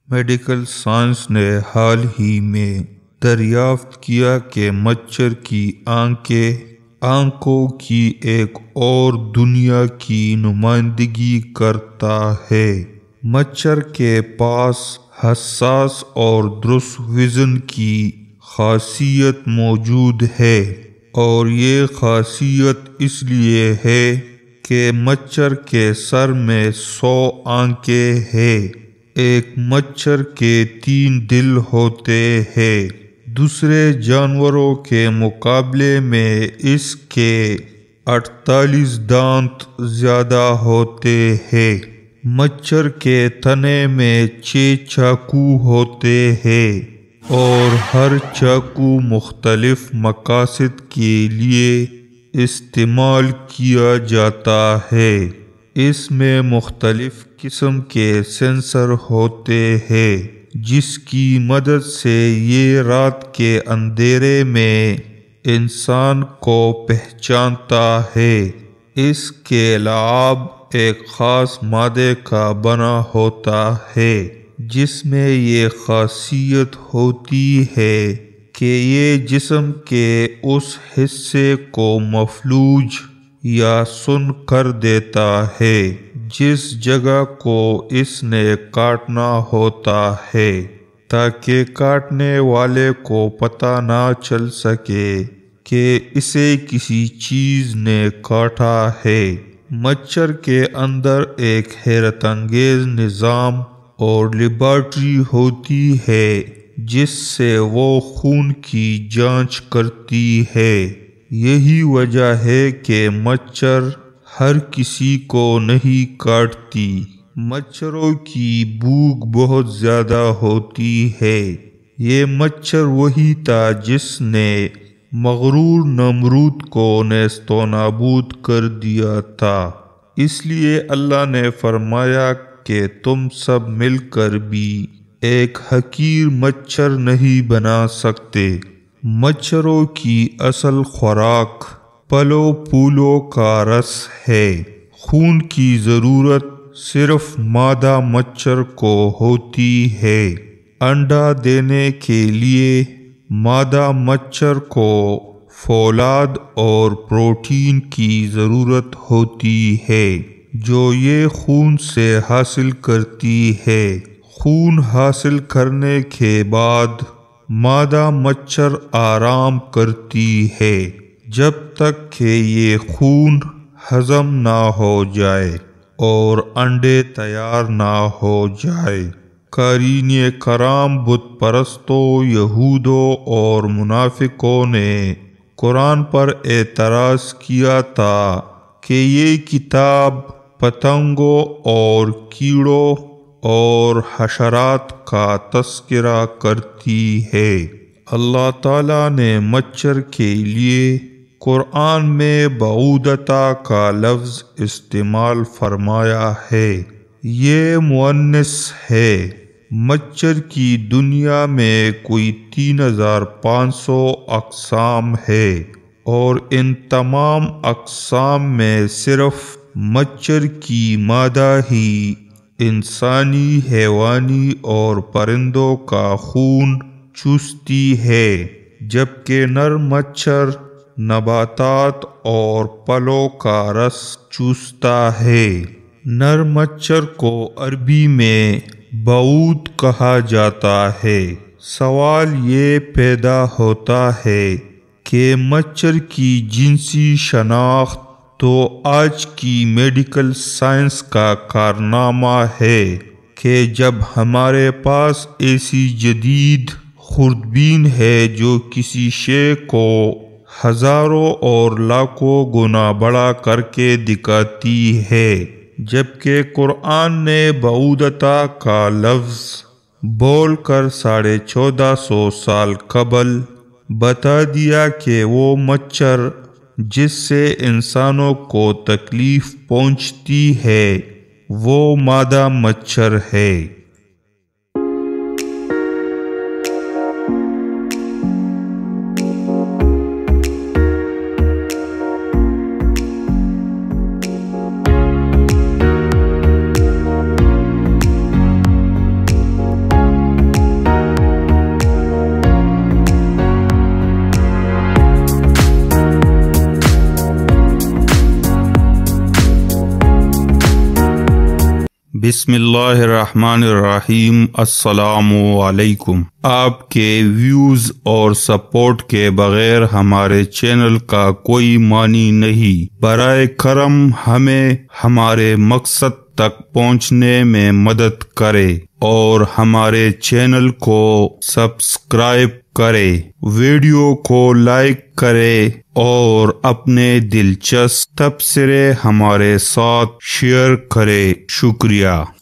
Medical science نے حال ہی میں دریافت کیا کہ مچھر کی آنکھوں کی ایک اور دنیا کی نمائندگی کرتا ہے۔ مچھر کے پاس حساس اور درست ویژن کی خاصیت موجود ہے، اور یہ خاصیت اس لیے ہے کہ مچھر کے سر میں 100 آنکھیں ہیں۔ ایک مچھر کے 3 دل ہوتے ہیں۔ دوسرے جانوروں کے مقابلے میں اس کے 48 دانت زیادہ ہوتے ہیں۔ مچھر کے تنے میں 6 چاقو ہوتے ہیں، اور ہر چاقو مختلف مقاصد کے لیے استعمال کیا جاتا ہے۔ اس میں مختلف قسم کے سینسر ہوتے ہیں، جس کی مدد سے یہ رات کے اندھیرے میں انسان کو پہچانتا ہے۔ اس کے لعاب ایک خاص مادے کا بنا ہوتا ہے، جس میں یہ خاصیت ہوتی ہے کہ یہ جسم کے اس حصے کو مفلوج یا سن کر دیتا ہے جس جگہ کو اس نے کاٹنا ہوتا ہے، تاکہ کاٹنے والے کو پتہ نہ چل سکے کہ اسے کسی چیز نے کاٹا ہے۔ مچھر کے اندر ایک حیرت انگیز نظام اور لیبارٹری ہوتی ہے جس سے وہ خون کی جانچ کرتی ہے۔ یہی وجہ ہے کہ مچھر ہر کسی کو نہیں کاٹتی۔ مچھروں کی بھوک بہت زیادہ ہوتی ہے۔ یہ مچھر وہی تھا جس نے مغرور نمرود کو نیست و نابود کر دیا تھا۔ اس لیے اللہ نے فرمایا کہ تم سب مل کر بھی ایک حقیر مچھر نہیں بنا سکتے۔ مچھروں کی اصل خوراک پھلوں پھولوں کا رس ہے۔ خون کی ضرورت صرف مادہ مچھر کو ہوتی ہے۔ انڈا دینے کے لیے مادہ مچھر کو فولاد اور پروٹین کی ضرورت ہوتی ہے، جو یہ خون سے حاصل کرتی ہے۔ خون حاصل کرنے کے بعد مادہ مچھر آرام کرتی ہے جب تک کہ یہ خون ہضم نہ ہو جائے اور انڈے تیار نہ ہو جائے۔ قارئین کرام، بت پرستوں، یہودوں اور منافقوں نے قرآن پر اعتراض کیا تھا کہ یہ کتاب پتنگوں اور کیڑوں اور حشرات کا تذکرہ کرتی ہے۔ اللہ تعالیٰ نے مچھر کے لیے قرآن میں بعوضۃ کا لفظ استعمال فرمایا ہے۔ یہ مؤنث ہے۔ مچھر کی دنیا میں کوئی 3500 اقسام ہے، اور ان تمام اقسام میں صرف مچھر کی مادہ ہی انسانی، حیوانی اور پرندوں کا خون چوستی ہے، جبکہ نر مچھر نباتات اور پھلوں کا رس چوستا ہے۔ نر مچھر کو عربی میں بعوض کہا جاتا ہے۔ سوال یہ پیدا ہوتا ہے کہ مچھر کی جنسی شناخت تو آج کی میڈیکل سائنس کا کارنامہ ہے کہ جب ہمارے پاس ایسی جدید خوردبین ہے جو کسی شے کو ہزاروں اور لاکھوں گنا بڑا کر کے دکھاتی ہے، جبکہ قرآن نے بعوضۃ کا لفظ بول کر 1450 سال قبل بتا دیا کہ وہ مچھر جس سے انسانوں کو تکلیف پہنچتی ہے وہ مادہ مچھر ہے۔ بسم اللہ الرحمن الرحیم۔ السلام علیکم۔ آپ کے ویوز اور سپورٹ کے بغیر ہمارے چینل کا کوئی معنی نہیں۔ برائے کرم ہمیں ہمارے مقصد تک پہنچنے میں مدد کرے اور ہمارے چینل کو سبسکرائب کرے، ویڈیو کو لائک کرے اور اپنے دلچسپ تبصرے ہمارے ساتھ شیئر کرے۔ شکریہ۔